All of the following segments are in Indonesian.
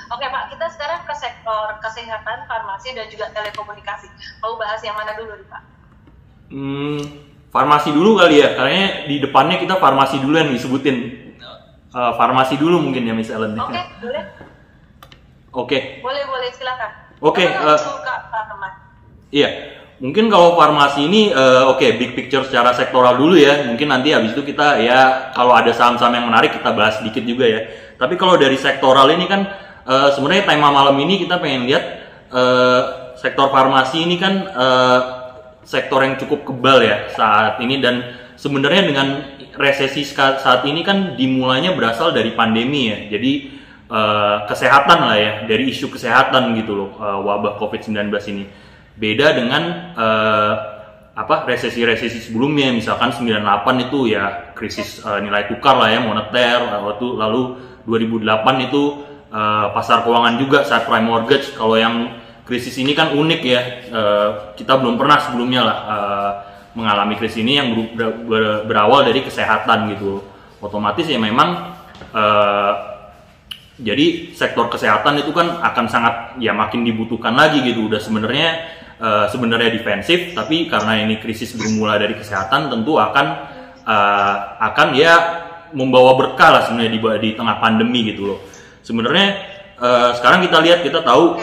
Oke Pak, kita sekarang ke sektor kesehatan, farmasi, dan juga telekomunikasi. Mau bahas yang mana dulu nih Pak? Farmasi dulu kali ya, karena di depannya kita farmasi dulu yang disebutin. Farmasi dulu mungkin ya Miss Ellen. Oke, boleh. Oke. Boleh, silakan. Oke. Iya, mungkin kalau farmasi ini, big picture secara sektoral dulu ya. Mungkin nanti habis itu kita ya, kalau ada saham-saham yang menarik kita bahas sedikit juga ya. Tapi kalau dari sektoral ini kan, sebenarnya tema malam ini kita pengen lihat sektor farmasi ini kan sektor yang cukup kebal ya saat ini, dan sebenarnya dengan resesi saat ini kan dimulainya berasal dari pandemi ya. Jadi kesehatan lah ya, dari isu kesehatan gitu loh, wabah COVID-19 ini. Beda dengan resesi-resesi sebelumnya, misalkan 98 itu ya krisis nilai tukar lah ya, moneter, lalu 2008 itu pasar keuangan juga saat prime mortgage. Kalau yang krisis ini kan unik ya, kita belum pernah sebelumnya lah mengalami krisis ini yang berawal dari kesehatan gitu. Otomatis ya memang jadi sektor kesehatan itu kan akan sangat ya makin dibutuhkan lagi gitu. Udah sebenarnya defensif, tapi karena ini krisis bermula dari kesehatan, tentu akan ya membawa berkah lah sebenarnya di tengah pandemi gitu loh. Sebenarnya sekarang kita tahu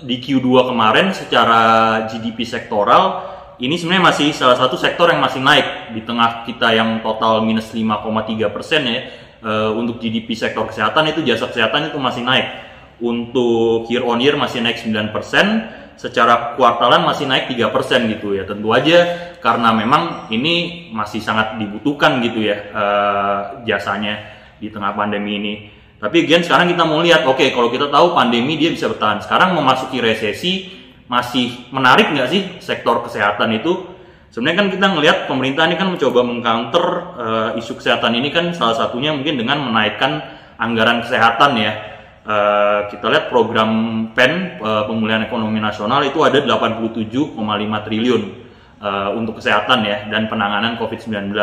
di Q2 kemarin secara GDP sektoral ini sebenarnya masih salah satu sektor yang masih naik di tengah kita yang total minus 5,3% ya. Untuk GDP sektor kesehatan itu, jasa kesehatan itu masih naik. Untuk year on year masih naik 9%, secara kuartalan masih naik 3% gitu ya. Tentu aja karena memang ini masih sangat dibutuhkan gitu ya jasanya di tengah pandemi ini. Tapi again sekarang kita mau lihat, oke, kalau kita tahu pandemi dia bisa bertahan, sekarang memasuki resesi, masih menarik nggak sih sektor kesehatan itu? Sebenarnya kan kita ngelihat pemerintah ini kan mencoba mengcounter isu kesehatan ini kan salah satunya mungkin dengan menaikkan anggaran kesehatan ya. Kita lihat program PEN, pemulihan ekonomi nasional, itu ada 87,5 triliun untuk kesehatan ya dan penanganan COVID-19.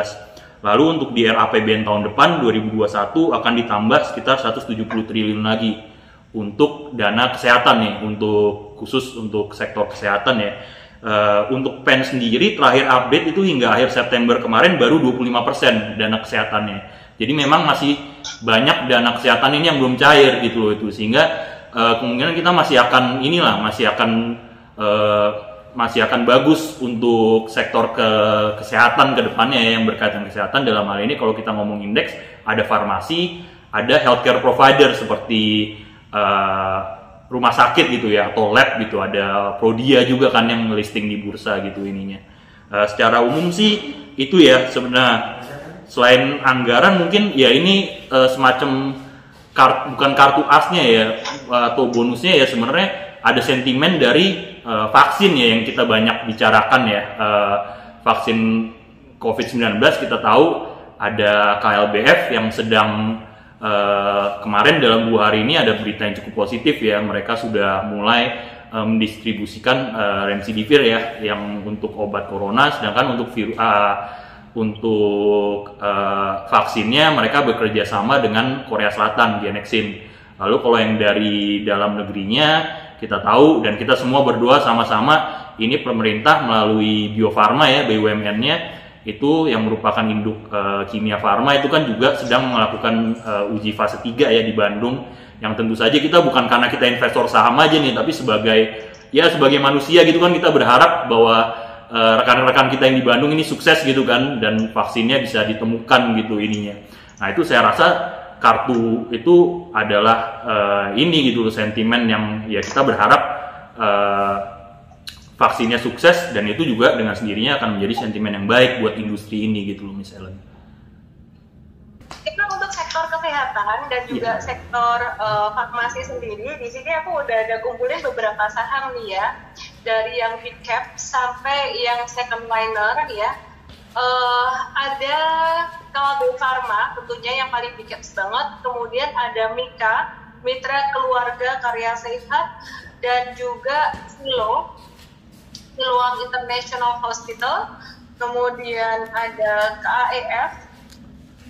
Lalu untuk di RAPBN tahun depan 2021 akan ditambah sekitar 170 triliun lagi untuk dana kesehatan nih, khusus untuk sektor kesehatan ya. Untuk PEN sendiri terakhir update itu hingga akhir September kemarin baru 25% dana kesehatannya. Jadi memang masih banyak dana kesehatan ini yang belum cair gitu loh itu, sehingga kemungkinan kita masih akan bagus untuk sektor kesehatan ke depannya ya, yang berkaitan kesehatan. Dalam hal ini kalau kita ngomong indeks, ada farmasi, ada healthcare provider seperti rumah sakit gitu ya, atau lab gitu, ada Prodia juga kan yang listing di bursa gitu ininya. Secara umum sih itu ya sebenarnya, selain anggaran mungkin ya ini semacam bukan kartu asnya ya atau bonusnya ya, sebenarnya ada sentimen dari vaksin ya yang kita banyak bicarakan ya. Vaksin COVID-19 kita tahu ada KLBF yang sedang kemarin dalam 2 hari ini ada berita yang cukup positif ya, mereka sudah mulai mendistribusikan remdesivir ya yang untuk obat corona, sedangkan untuk vaksinnya mereka bekerja sama dengan Korea Selatan, Genexin. Lalu kalau yang dari dalam negerinya kita tahu dan kita semua berdua sama-sama, ini pemerintah melalui Bio Farma ya, BUMN-nya itu yang merupakan induk Kimia Farma itu kan juga sedang melakukan uji fase 3 ya di Bandung, yang tentu saja kita bukan karena kita investor saham aja nih, tapi sebagai manusia gitu kan, kita berharap bahwa rekan-rekan kita yang di Bandung ini sukses gitu kan, dan vaksinnya bisa ditemukan gitu ininya. Nah itu saya rasa kartu itu adalah ini gitu sentimen yang ya kita berharap vaksinnya sukses, dan itu juga dengan sendirinya akan menjadi sentimen yang baik buat industri ini gitu loh Miss Ellen. Itu untuk sektor kesehatan dan juga sektor farmasi sendiri, di sini aku udah ada kumpulin beberapa saham nih ya, dari yang big cap sampai yang second liner ya. Ada kalau Bio Farma tentunya yang paling big cap banget, kemudian ada Mika, Mitra Keluarga Karya Sehat, dan juga Siloam International Hospital, kemudian ada KAEF,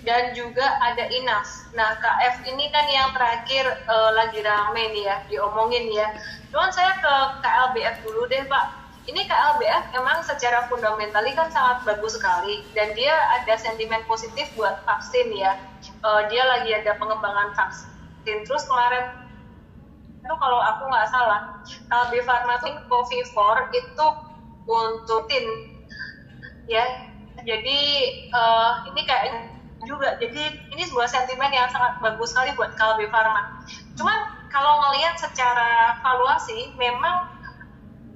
dan juga ada Inas. Nah, KF ini kan yang terakhir lagi rame nih ya, diomongin ya. Cuman saya ke KLBF dulu deh Pak. Ini KLBF emang secara fundamental kan sangat bagus sekali, dan dia ada sentimen positif buat vaksin ya. Dia lagi ada pengembangan vaksin. Terus kemarin itu kalau aku nggak salah, KLB Pharma Covifor itu untuk tin ya. Jadi ini kayak juga, jadi ini sebuah sentimen yang sangat bagus sekali buat KLB Pharma. Cuman kalau ngelihat secara valuasi, memang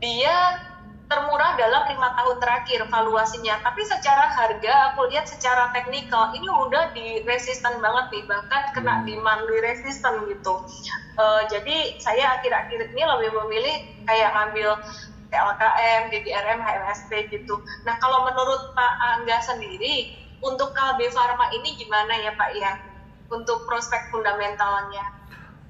dia termurah dalam 5 tahun terakhir valuasinya. Tapi secara harga, aku lihat secara teknikal ini udah di resisten banget nih, bahkan kena demand resisten gitu. Jadi saya akhir-akhir ini lebih memilih kayak ngambil TLKM, DDRM, HMSP gitu. Nah kalau menurut Pak Angga sendiri, untuk KLB Pharma ini gimana ya Pak ya, untuk prospek fundamentalnya?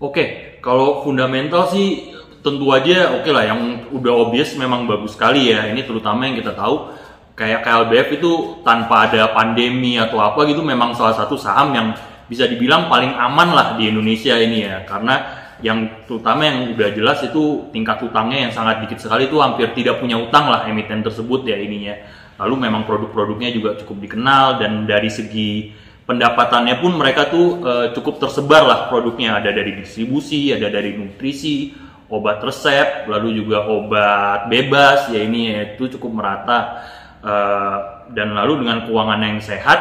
Oke, kalau fundamental sih tentu aja oke lah, yang udah obvious memang bagus sekali ya. Ini terutama yang kita tahu kayak KLBF itu tanpa ada pandemi atau apa gitu, memang salah satu saham yang bisa dibilang paling aman lah di Indonesia ini ya. Karena yang terutama yang udah jelas itu tingkat utangnya yang sangat dikit sekali, itu hampir tidak punya utang lah emiten tersebut ya ininya. Lalu memang produk-produknya juga cukup dikenal, dan dari segi pendapatannya pun mereka tuh cukup tersebar lah produknya. Ada dari distribusi, ada dari nutrisi, obat resep, lalu juga obat bebas ya, ini ya, itu cukup merata. Dan lalu dengan keuangan yang sehat,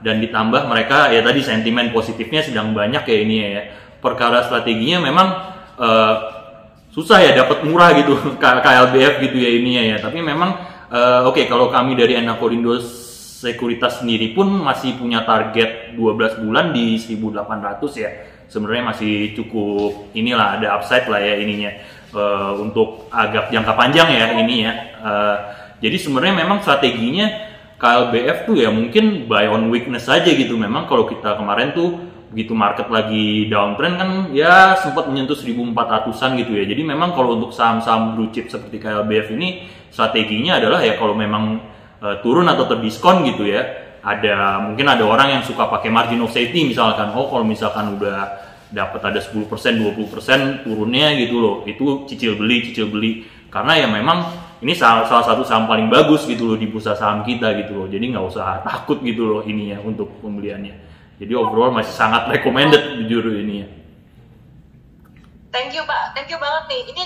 dan ditambah mereka ya tadi sentimen positifnya sedang banyak ya ini ya. Perkara strateginya memang susah ya dapat murah gitu KLBF gitu ya ininya ya. Tapi memang oke, kalau kami dari Anakorindo Sekuritas sendiri pun masih punya target 12 bulan di 1.800 ya. Sebenarnya masih cukup inilah, ada upside lah ya ininya untuk agak jangka panjang ya ini ya. Jadi sebenarnya memang strateginya KLBF tuh ya mungkin buy on weakness aja gitu. Memang kalau kita kemarin tuh begitu market lagi downtrend kan ya sempat menyentuh 1.400-an gitu ya. Jadi memang kalau untuk saham-saham blue chip seperti KLBF ini strateginya adalah ya kalau memang turun atau terdiskon gitu ya, mungkin ada orang yang suka pakai margin of safety misalkan, kalau misalkan udah dapat ada 10%, 20% turunnya gitu loh, itu cicil beli karena ya memang ini salah satu saham paling bagus gitu loh di bursa saham kita gitu loh. Jadi nggak usah takut gitu loh ini ya untuk pembeliannya. Jadi overall masih sangat recommended jujur ini ya. Thank you Pak, thank you banget nih. Ini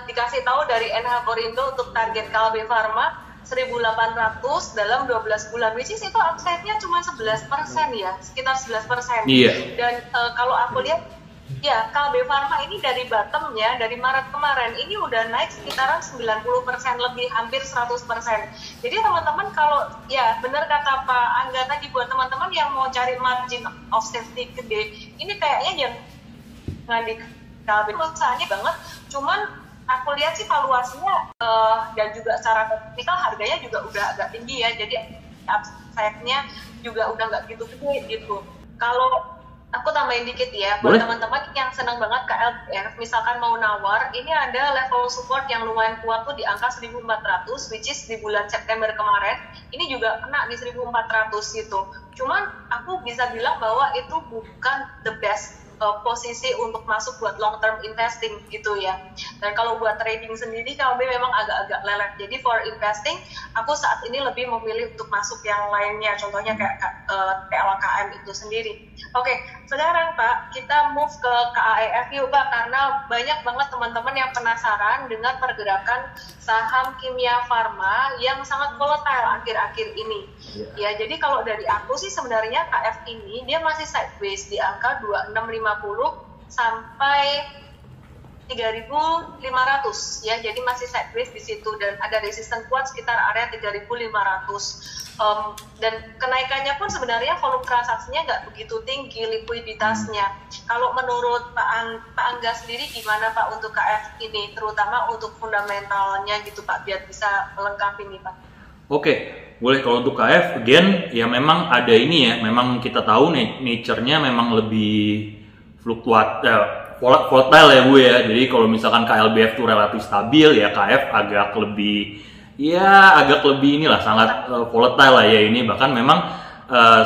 dikasih tahu dari NH Korindo untuk target KLB Pharma 1.800 dalam 12 bulan, which is itu upside-nya cuma 11% ya, sekitar 11%. Iya. Dan kalau aku lihat ya KLB Pharma ini dari bottom-nya, dari Maret kemarin ini udah naik sekitaran 90% lebih, hampir 100%. Jadi teman-teman kalau ya benar kata Pak Angga tadi, buat teman-teman yang mau cari margin of safety gede, ini kayaknya jangan di KLB, usahanya banget. Cuman aku lihat sih valuasinya dan juga secara teknikal harganya juga udah agak tinggi ya, jadi upside-nya juga udah nggak gitu gede gitu. Kalau aku tambahin dikit ya, buat teman-teman yang senang banget KLBF, misalkan mau nawar, ini ada level support yang lumayan kuat tuh di angka 1.400, which is di bulan September kemarin, ini juga kena di 1.400 gitu. Cuman aku bisa bilang bahwa itu bukan the best posisi untuk masuk buat long term investing gitu ya. Dan kalau buat trading sendiri KLB memang agak-agak lelet. Jadi for investing aku saat ini lebih memilih untuk masuk yang lainnya, contohnya kayak TLKM itu sendiri. Oke, sekarang Pak kita move ke KAEF yuk Pak, karena banyak banget teman-teman yang penasaran dengan pergerakan saham kimia farma yang sangat volatile akhir-akhir ini. Ya, jadi kalau dari aku sih sebenarnya KF ini dia masih sideways di angka 2650 sampai 3.500 ya, jadi masih sideways di situ dan ada resisten kuat sekitar area 3.500. Dan kenaikannya pun sebenarnya volume transaksinya nggak begitu tinggi, likuiditasnya. Kalau menurut Pak Angga sendiri gimana Pak untuk KF ini, terutama untuk fundamentalnya gitu Pak, biar bisa melengkapi nih Pak. Oke, boleh. Kalau untuk KF, again ya memang ada ini ya, memang kita tahu nih nature-nya memang lebih volatile ya Bu ya. Jadi kalau misalkan KLBF itu relatif stabil ya, KF agak lebih inilah sangat volatile lah ya ini. Bahkan memang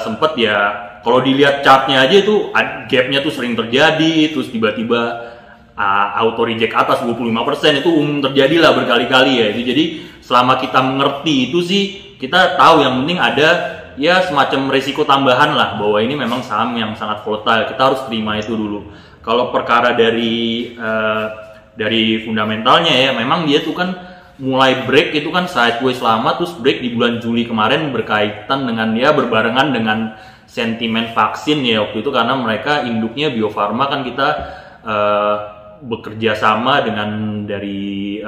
sempat ya kalau dilihat chartnya aja itu gapnya tuh sering terjadi, terus tiba-tiba auto reject atas 25% itu umum terjadi lah berkali-kali ya. Jadi selama kita mengerti itu sih, kita tahu yang penting ada ya semacam resiko tambahan lah, bahwa ini memang saham yang sangat volatile, kita harus terima itu dulu. Kalau perkara dari fundamentalnya ya, memang dia tuh kan mulai break itu kan sideways lama, terus break di bulan Juli kemarin berkaitan dengan ya berbarengan dengan sentimen vaksin ya waktu itu, karena mereka induknya Bio Farma kan, kita bekerja sama dengan dari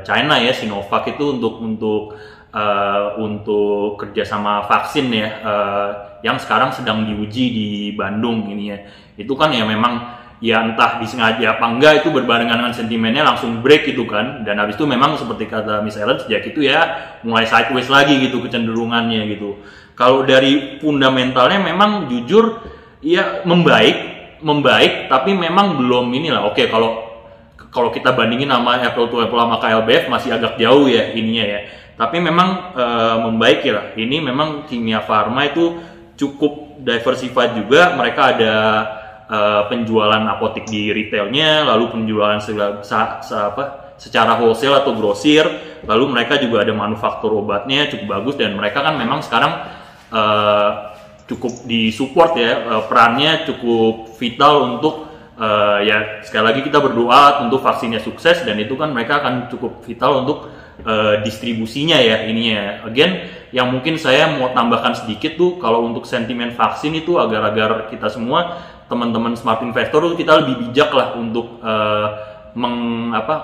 China ya, Sinovac itu untuk kerjasama vaksin ya, yang sekarang sedang diuji di Bandung ini ya. Itu kan ya memang ya entah disengaja apa enggak, itu berbarengan dengan sentimennya langsung break gitu kan, dan habis itu memang seperti kata Miss Ellen, sejak itu ya mulai sideways lagi gitu kecenderungannya gitu. Kalau dari fundamentalnya memang jujur ya membaik, tapi memang belum inilah. Oke, kalau kita bandingin sama apple to apple sama KLBF masih agak jauh ya ininya ya. Tapi memang membaik ya. Ini memang Kimia Farma itu cukup diversified juga. Mereka ada penjualan apotek di retailnya, lalu penjualan secara wholesale atau grosir, lalu mereka juga ada manufaktur obatnya cukup bagus, dan mereka kan memang sekarang cukup disupport ya, perannya cukup vital untuk ya sekali lagi kita berdoa untuk vaksinnya sukses, dan itu kan mereka akan cukup vital untuk distribusinya ya ininya. Again, yang mungkin saya mau tambahkan sedikit tuh, kalau untuk sentimen vaksin itu agar kita semua teman-teman smart investor tuh kita lebih bijak lah untuk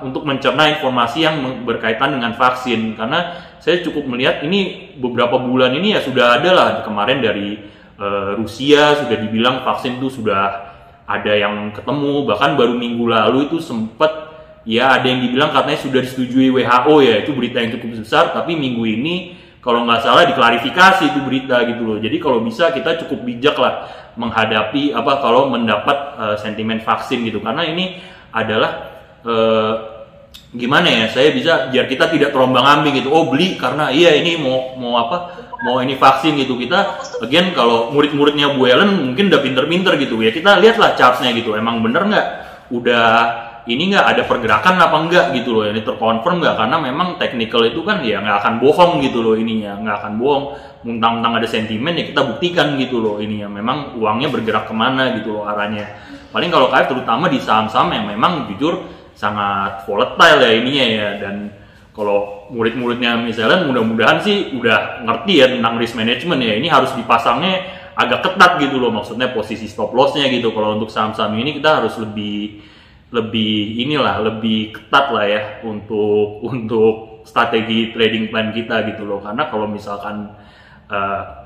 untuk mencerna informasi yang berkaitan dengan vaksin, karena saya cukup melihat ini beberapa bulan ini ya sudah ada lah, kemarin dari Rusia sudah dibilang vaksin itu sudah ada yang ketemu, bahkan baru minggu lalu itu sempat ya ada yang dibilang katanya sudah disetujui WHO ya, itu berita yang cukup besar, tapi minggu ini kalau nggak salah diklarifikasi itu berita gitu loh. Jadi kalau bisa kita cukup bijak lah menghadapi kalau mendapat sentimen vaksin gitu, karena ini adalah gimana ya, saya bisa biar kita tidak terombang-ambing gitu, oh beli karena iya ini mau ini vaksin gitu. Kita again kalau murid-muridnya Bu Ellen mungkin udah pinter-pinter gitu ya, kita lihatlah chartnya gitu, emang bener nggak udah ini nggak ada pergerakan apa enggak gitu loh, ini terkonfirm nggak, karena memang technical itu kan ya nggak akan bohong gitu loh, ininya nggak akan bohong, mentang-mentang ada sentimen ya kita buktikan gitu loh, ininya memang uangnya bergerak kemana gitu loh arahnya. Paling kalau KF terutama di saham-saham yang memang jujur sangat volatile ya ininya ya, dan kalau murid-muridnya misalnya mudah-mudahan sih udah ngerti ya tentang risk management ya, ini harus dipasangnya agak ketat gitu loh, maksudnya posisi stop loss-nya gitu. Kalau untuk saham-saham ini kita harus lebih ketat lah ya untuk strategi trading plan kita gitu loh, karena kalau misalkan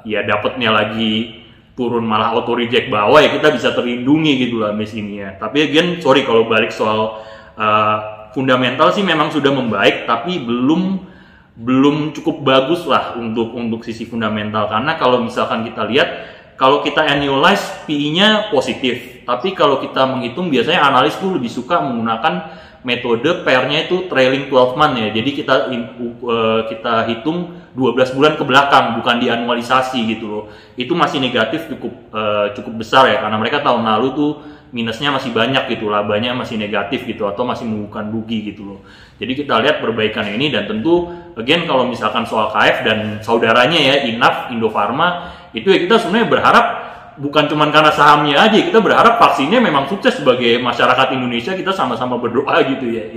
ya dapatnya lagi turun malah auto reject bawah ya kita bisa terlindungi gitu lah miss ini ya. Tapi again sorry kalau balik soal fundamental sih memang sudah membaik, tapi belum cukup bagus lah untuk sisi fundamental, karena kalau misalkan kita lihat, kalau kita annualize PE-nya positif, tapi kalau kita menghitung biasanya analis tuh lebih suka menggunakan metode pair-nya itu trailing 12 month ya. Jadi kita hitung 12 bulan ke belakang, bukan dianualisasi gitu loh. Itu masih negatif cukup besar ya, karena mereka tahun lalu tuh minusnya masih banyak gitu, labanya masih negatif gitu, atau masih membukukan rugi gitu loh. Jadi kita lihat perbaikan ini, dan tentu again kalau misalkan soal KF dan saudaranya ya Indofarma, itu ya kita sebenarnya berharap bukan cuma karena sahamnya aja, kita berharap vaksinnya memang sukses. Sebagai masyarakat Indonesia kita sama-sama berdoa gitu ya.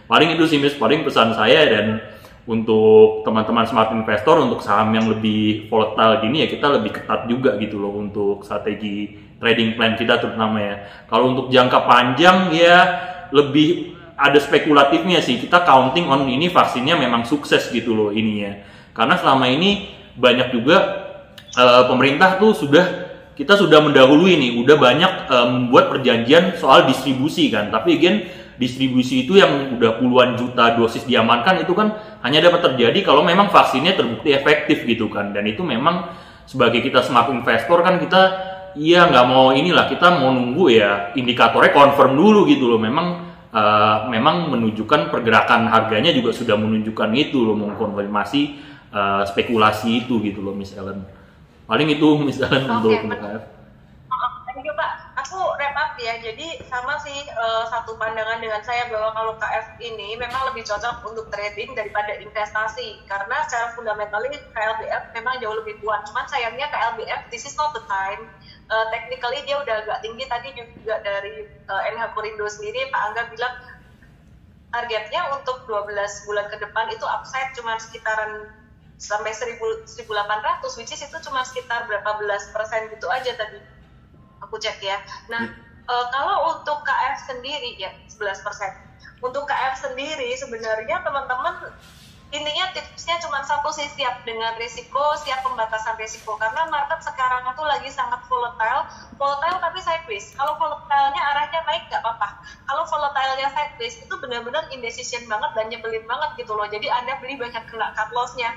Paling itu sih Miss, paling pesan saya. Dan untuk teman-teman smart investor, untuk saham yang lebih volatile gini ya kita lebih ketat juga gitu loh untuk strategi trading plan kita terutama ya. Kalau untuk jangka panjang ya lebih ada spekulatifnya sih, kita counting on ini vaksinnya memang sukses gitu loh ininya. Karena selama ini banyak juga pemerintah tuh kita sudah mendahului nih, udah banyak membuat perjanjian soal distribusi kan. Tapi again, distribusi itu yang udah puluhan juta dosis diamankan itu kan hanya dapat terjadi kalau memang vaksinnya terbukti efektif gitu kan. Dan itu memang sebagai kita smart investor kan kita nggak mau kita mau nunggu ya indikatornya confirm dulu gitu loh. Memang menunjukkan pergerakan harganya juga sudah menunjukkan itu loh, mengkonfirmasi spekulasi itu gitu loh Miss Ellen. Paling itu misalnya untuk KF. Thank you Pak. Aku wrap up ya. Jadi sama sih satu pandangan dengan saya bahwa kalau KF ini memang lebih cocok untuk trading daripada investasi. Karena secara fundamentalnya KLBF memang jauh lebih kuat. Cuman sayangnya KLBF this is not the time. Technically dia udah agak tinggi. Tadi juga dari NH Korindo sendiri Pak Angga bilang targetnya untuk 12 bulan ke depan itu upside cuma sekitaran sampai 1.800, which is itu cuma sekitar berapa belas persen gitu aja tadi aku cek ya. Nah, kalau untuk KF sendiri ya 11%. Untuk KF sendiri sebenarnya teman-teman intinya tipsnya cuma satu sih, siap dengan risiko, siap pembatasan risiko, karena market sekarang itu lagi sangat volatile tapi sideways. Kalau volatilenya arahnya naik nggak apa-apa, kalau volatilenya sideways itu benar-benar indecision banget dan nyebelin banget gitu loh. Jadi Anda beli banyak kena cut loss-nya.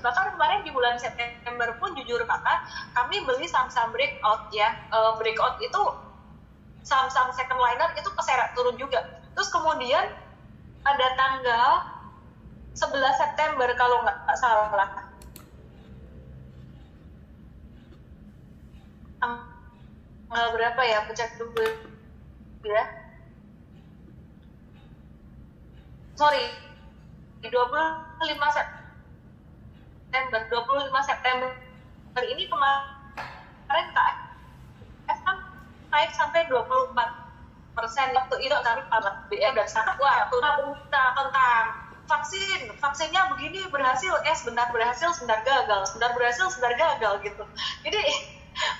Bahkan kemarin di bulan September pun jujur kata kami beli saham-saham breakout ya. Breakout itu saham-saham second liner itu keseret turun juga. Terus kemudian pada tanggal 11 September kalau nggak salah. Tanggal berapa ya? Aku cek dulu ya. Sorry, di 25 September ini kemarin KF kan naik sampai 24%. Waktu itu kami pada BM dan sangat wah berita tentang vaksinnya begini berhasil, sebentar berhasil, sebentar gagal, sebentar berhasil, sebentar gagal gitu. Jadi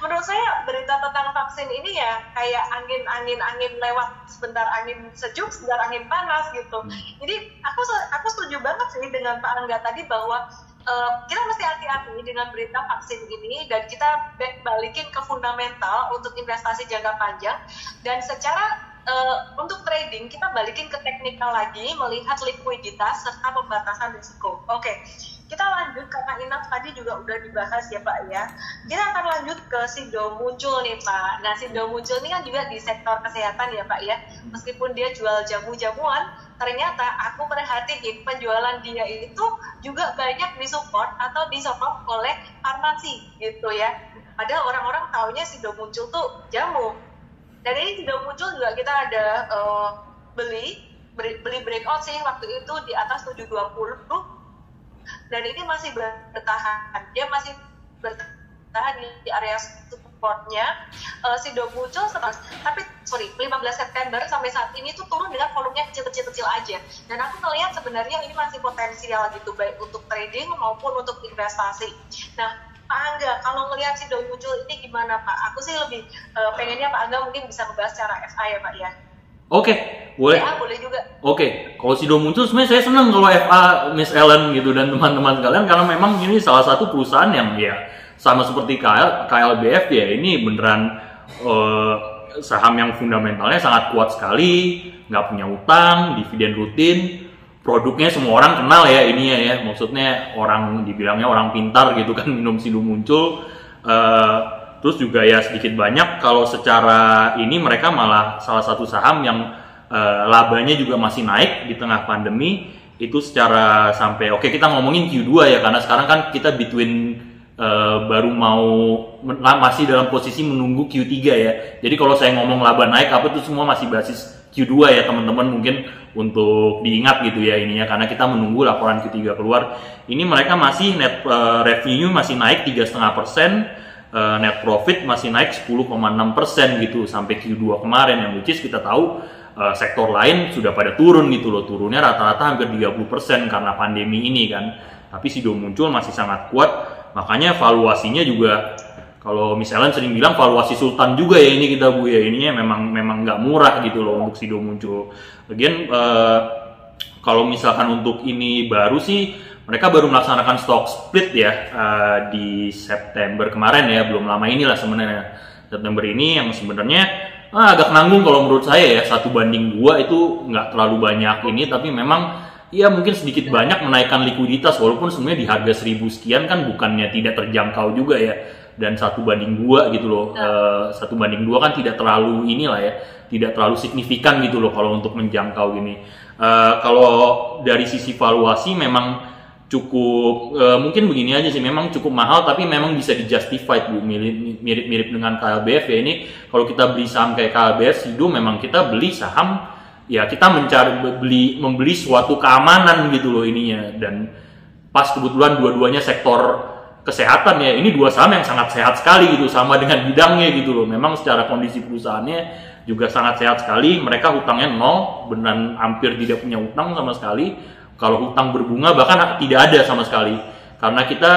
menurut saya berita tentang vaksin ini ya kayak angin lewat, sebentar angin sejuk, sebentar angin panas gitu. Jadi aku setuju banget sih dengan Pak Angga tadi bahwa kita mesti hati-hati dengan berita vaksin ini dan kita balikin ke fundamental untuk investasi jangka panjang, dan secara untuk trading kita balikin ke teknikal lagi, melihat likuiditas serta pembatasan risiko. Oke, kita lanjut karena Inaf tadi juga udah dibahas ya Pak ya. Kita akan lanjut ke Sido Muncul nih Pak. Nah, Sido Muncul ini kan juga di sektor kesehatan ya Pak ya. Meskipun dia jual jamu-jamuan, ternyata aku perhatiin penjualan dia itu juga banyak disupport atau disokong oleh farmasi gitu ya. Padahal orang-orang taunya Sido Muncul tuh jamu. Dan ini Sido Muncul juga kita ada beli breakout sih waktu itu di atas 720, dan ini masih bertahan. Dia masih bertahan di area supportnya. Sido Muncul tapi 15 September sampai saat ini tuh turun dengan volumenya kecil-kecil aja. Dan aku melihat sebenarnya ini masih potensial gitu, baik untuk trading maupun untuk investasi. Nah, Pak Angga, kalau ngelihat Sido Muncul ini gimana Pak? Aku sih lebih pengennya Pak Angga mungkin bisa membahas secara FA ya Pak ya. Oke, boleh. FA boleh juga. Oke, kalau Sido Muncul sebenarnya saya senang kalau FA Miss Ellen gitu dan teman-teman kalian, karena memang ini salah satu perusahaan yang ya sama seperti KLBF ya, ini beneran saham yang fundamentalnya sangat kuat sekali, nggak punya utang, dividen rutin. Produknya semua orang kenal ya ini ya, maksudnya orang dibilangnya orang pintar gitu kan minum Sido Muncul. Terus juga ya sedikit banyak kalau secara ini mereka malah salah satu saham yang labanya juga masih naik di tengah pandemi. Itu secara sampai oke, kita ngomongin Q2 ya, karena sekarang kan kita between baru masih dalam posisi menunggu Q3 ya. Jadi kalau saya ngomong laba naik apa itu semua masih basis Q2 ya teman-teman, mungkin untuk diingat gitu ya ininya, karena kita menunggu laporan Q3 keluar. Ini mereka masih net revenue masih naik 3,5%, net profit masih naik 10,6% gitu sampai Q2 kemarin, yang which is kita tahu sektor lain sudah pada turun gitu loh, turunnya rata-rata hampir 30% karena pandemi ini kan. Tapi Sido Muncul masih sangat kuat, makanya valuasinya juga kalau misalnya sering bilang valuasi sultan juga ya ini kita Bu ya, ininya memang nggak murah gitu loh untuk Sido Muncul. Lagian kalau misalkan untuk ini baru sih mereka baru melaksanakan stock split ya di September kemarin ya, belum lama inilah sebenarnya September ini, yang sebenarnya agak nanggung kalau menurut saya ya, 1:2 itu nggak terlalu banyak ini, tapi memang ya mungkin sedikit banyak menaikkan likuiditas, walaupun sebenarnya di harga 1.000 sekian kan bukannya tidak terjangkau juga ya. Dan 1:2 gitu loh, 1:2 kan tidak terlalu inilah ya, tidak terlalu signifikan gitu loh kalau untuk menjangkau ini. Kalau dari sisi valuasi memang cukup mungkin begini aja sih, memang cukup mahal tapi memang bisa di-justified Bu, mirip-mirip dengan KLBF ya. Ini kalau kita beli saham kayak KLBF, Sido, memang kita beli saham ya, kita membeli suatu keamanan gitu loh ininya. Dan pas kebetulan dua-duanya sektor kesehatan ya, ini dua saham yang sangat sehat sekali gitu, sama dengan bidangnya gitu loh. Memang secara kondisi perusahaannya juga sangat sehat sekali, mereka hutangnya nol, beneran hampir tidak punya hutang sama sekali. Kalau hutang berbunga bahkan tidak ada sama sekali. Karena kita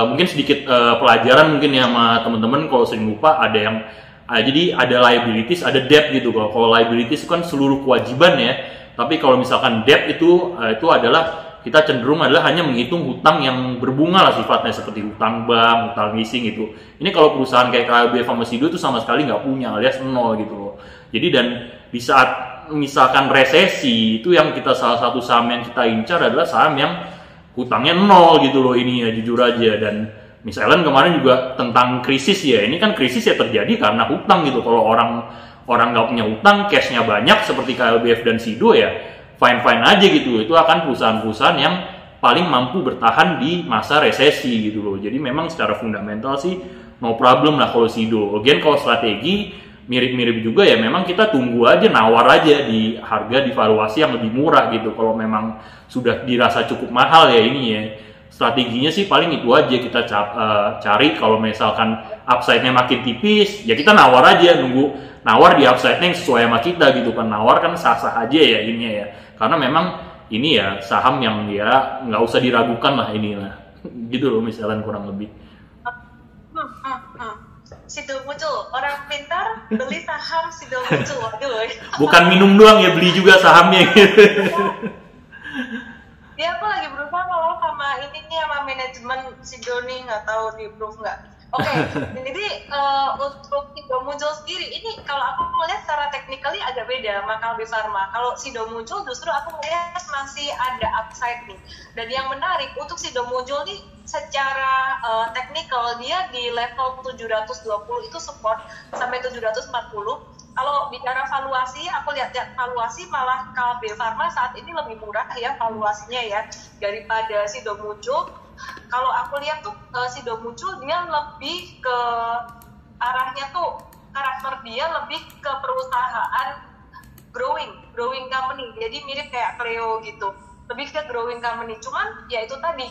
mungkin sedikit pelajaran mungkin ya sama teman-teman, kalau sering lupa ada yang jadi ada liabilities, ada debt gitu. Kalau liabilities kan seluruh kewajiban ya. Tapi kalau misalkan debt itu adalah kita cenderung adalah hanya menghitung hutang yang berbunga lah sifatnya, seperti hutang bank, hutang leasing gitu. Ini kalau perusahaan kayak KLB sama Sido itu sama sekali nggak punya, alias nol gitu loh. Jadi dan di saat misalkan resesi itu, yang kita salah satu saham yang kita incar adalah saham yang hutangnya nol gitu loh ini ya, jujur aja. Dan misalnya kemarin juga tentang krisis ya, ini kan krisis ya terjadi karena hutang gitu. Kalau orang nggak punya hutang, cashnya banyak seperti KLBF dan Sido ya fine aja gitu. Itu akan perusahaan-perusahaan yang paling mampu bertahan di masa resesi gitu loh. Jadi memang secara fundamental sih no problem lah kalau Sido. Again, kalau strategi mirip-mirip juga ya, memang kita tunggu aja, nawar aja di harga, di valuasi yang lebih murah gitu. Kalau memang sudah dirasa cukup mahal ya ini ya, strateginya sih paling itu aja, kita cari kalau misalkan upside-nya makin tipis ya kita nawar aja, nunggu nawar di upside-nya yang sesuai sama kita gitu kan. Nawar kan sah-sah aja ya ininya ya, karena memang ini ya saham yang ya nggak usah diragukan lah inilah gitu loh misalkan kurang lebih. Sido muncul, orang pintar beli saham Sido muncul. Waduh. Bukan minum doang ya, beli juga sahamnya gitu. Ya aku lagi berusaha kalau sama ini nih, sama manajemen Sido nih, nggak tahu di approve nggak. Oke, jadi untuk Sido muncul sendiri ini kalau aku melihat secara technically agak beda sama KLB Pharma. Kalau Sido muncul justru aku melihat masih ada upside nih. Dan yang menarik untuk Sido muncul nih, secara technical dia di level 720 itu support sampai 740. Kalau bicara valuasi, aku lihat valuasi malah KLB Pharma saat ini lebih murah ya valuasinya ya daripada Sido muncul. Kalau aku lihat tuh Sido muncul dia lebih ke arahnya tuh, karakter dia lebih ke perusahaan growing company. Jadi mirip kayak Cleo gitu, lebih ke growing company. Cuman ya itu tadi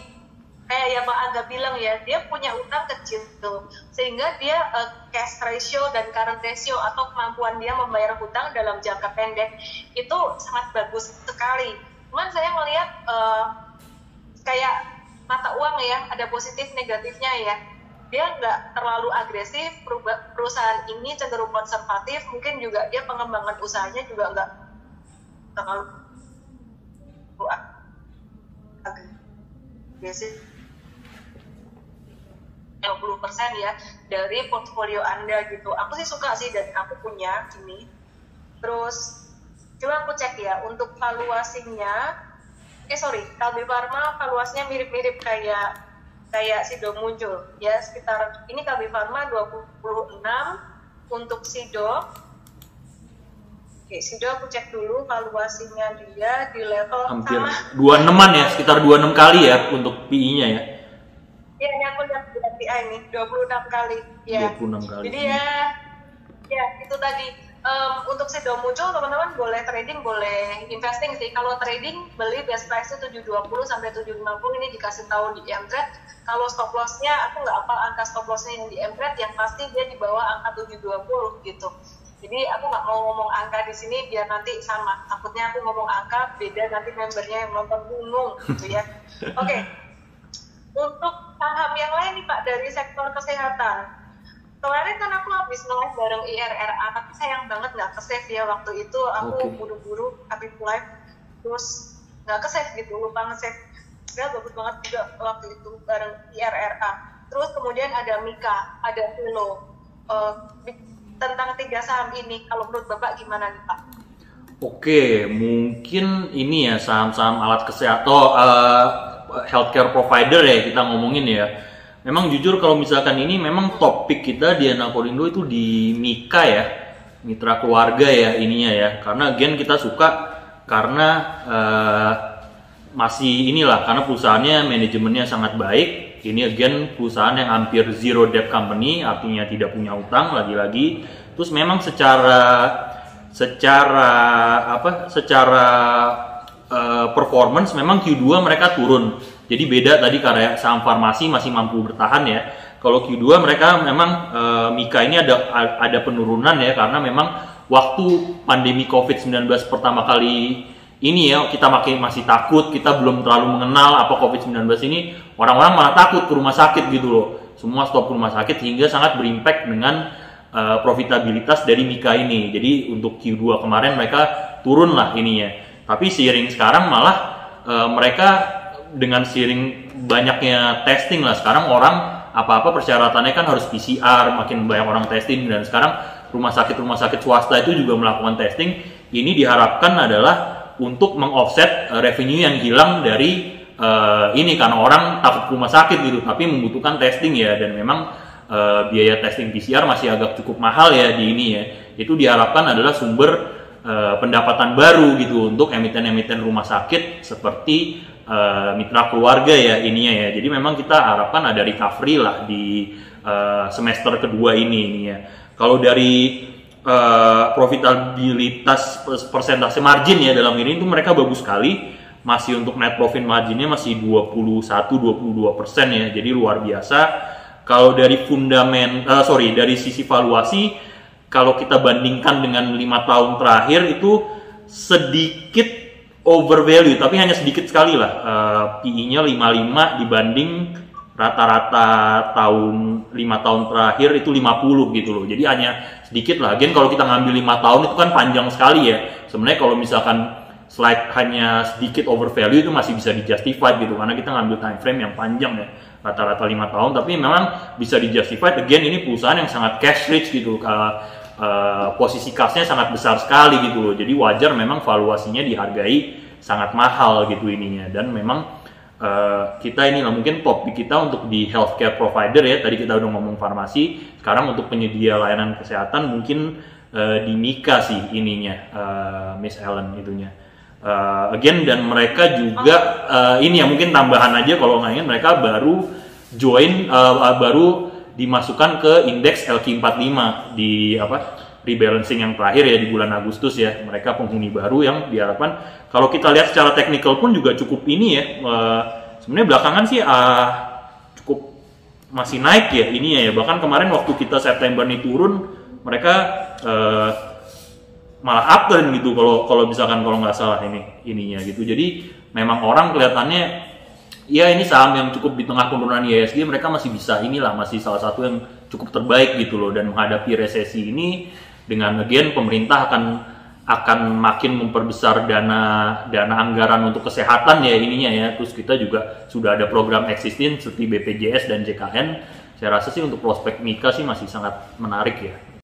kayak yang Bang Angga bilang ya, dia punya utang kecil tuh, sehingga dia cash ratio dan current ratio atau kemampuan dia membayar hutang dalam jangka pendek itu sangat bagus sekali. Cuman saya melihat kayak mata uang ya, ada positif negatifnya ya. Dia nggak terlalu agresif, perusahaan ini cenderung konservatif, mungkin juga dia pengembangan usahanya juga nggak terlalu agresif. 20% ya dari portfolio Anda gitu. Aku sih suka sih dan aku punya ini. Terus coba aku cek ya untuk valuasinya. KLB Pharma valuasinya mirip-mirip kayak Sido muncul ya, sekitar ini KLB Pharma 26 untuk Sido. Oke, Sido aku cek dulu valuasinya dia di level hampir sama 26-an ya, sekitar 26 kali ya untuk PI-nya ya. Ya, ini aku lihat di PI ini 26 kali ya. 26 kali. Jadi ya itu tadi. Untuk Sido muncul teman-teman boleh trading, boleh investing sih. Kalau trading beli best price itu 720 sampai 750, ini dikasih tahu di MTrade. Kalau stop loss-nya aku nggak hafal angka stop loss-nya yang di MTrade, yang pasti dia di bawah angka 720 gitu. Jadi aku nggak mau ngomong angka di sini biar nanti sama. Takutnya aku ngomong angka beda, nanti membernya yang nonton bingung gitu ya. Oke. Untuk saham yang lain nih Pak dari sektor kesehatan. Kemarin kan aku habis live bareng IRRA, tapi sayang banget nggak ke-save ya waktu itu. Aku buru-buru habis live, terus nggak ke-save gitu, lupa nge-save. Sebenarnya bagus banget juga waktu itu bareng IRRA. Terus kemudian ada Mika, ada Velo. Tentang 3 saham ini, kalau menurut Bapak gimana nih Pak? Oke, mungkin ini ya saham-saham alat kesehatan, healthcare provider ya kita ngomongin ya. Memang jujur kalau misalkan ini memang topik kita di Anakorindo itu di Mika ya, mitra keluarga ya ininya ya. Karena again kita suka karena masih inilah karena perusahaannya manajemennya sangat baik. Ini again perusahaan yang hampir zero debt company, artinya tidak punya utang lagi-lagi. Terus memang secara performance memang Q2 mereka turun. Jadi beda tadi karena saham farmasi masih mampu bertahan ya. Kalau Q2 mereka memang Mika ini ada penurunan ya karena memang waktu pandemi COVID-19 pertama kali ini ya kita masih takut, kita belum terlalu mengenal apa COVID-19 ini, orang-orang malah takut ke rumah sakit gitu loh. Semua stop ke rumah sakit sehingga sangat berimpact dengan profitabilitas dari Mika ini. Jadi untuk Q2 kemarin mereka turun lah ininya. Tapi seiring sekarang malah mereka dengan seiring banyaknya testing lah. Sekarang orang apa-apa persyaratannya kan harus PCR, makin banyak orang testing dan sekarang rumah sakit swasta itu juga melakukan testing. Ini diharapkan adalah untuk mengoffset revenue yang hilang dari ini karena orang takut ke rumah sakit gitu, tapi membutuhkan testing ya dan memang biaya testing PCR masih agak cukup mahal ya di ini ya. Itu diharapkan adalah sumber pendapatan baru gitu untuk emiten-emiten rumah sakit seperti mitra keluarga ya ininya ya. Jadi memang kita harapkan ada recovery lah di semester kedua ini ya. Kalau dari profitabilitas persentase margin ya dalam ini itu mereka bagus sekali, masih untuk net profit marginnya masih 21-22% ya, jadi luar biasa. Kalau dari dari sisi valuasi, kalau kita bandingkan dengan 5 tahun terakhir itu sedikit overvalue, tapi hanya sedikit sekali lah. PE-nya 55 dibanding rata-rata tahun 5 tahun terakhir itu 50 gitu loh. Jadi hanya sedikit lah. Again kalau kita ngambil 5 tahun itu kan panjang sekali ya. Sebenarnya kalau misalkan slide hanya sedikit overvalue itu masih bisa di-justify gitu karena kita ngambil time frame yang panjang ya. Rata-rata 5 tahun tapi memang bisa di-justify. Again ini perusahaan yang sangat cash rich gitu. Posisi kasnya sangat besar sekali gitu loh. Jadi wajar memang valuasinya dihargai sangat mahal gitu ininya dan memang kita inilah mungkin topik kita untuk di healthcare provider ya. Tadi kita udah ngomong farmasi, sekarang untuk penyedia layanan kesehatan mungkin di Mika sih ininya, Miss Ellen itunya. Again dan mereka juga ini ya mungkin tambahan aja kalau nggak ingin mereka baru baru dimasukkan ke indeks LQ45 di rebalancing yang terakhir ya di bulan Agustus ya. Mereka penghuni baru yang diharapkan kalau kita lihat secara teknikal pun juga cukup ini ya. Sebenarnya belakangan sih cukup masih naik ya ini ya. Bahkan kemarin waktu kita September nih turun mereka malah upturn gitu kalau misalkan kalau nggak salah ininya gitu. Jadi memang orang kelihatannya ya ini saham yang cukup di tengah penurunan IHSG mereka masih bisa inilah masih salah satu yang cukup terbaik gitu loh dan menghadapi resesi ini dengan again pemerintah akan makin memperbesar dana anggaran untuk kesehatan ya ininya ya. Terus kita juga sudah ada program existing seperti BPJS dan JKN. Saya rasa sih untuk prospek Mika sih masih sangat menarik ya.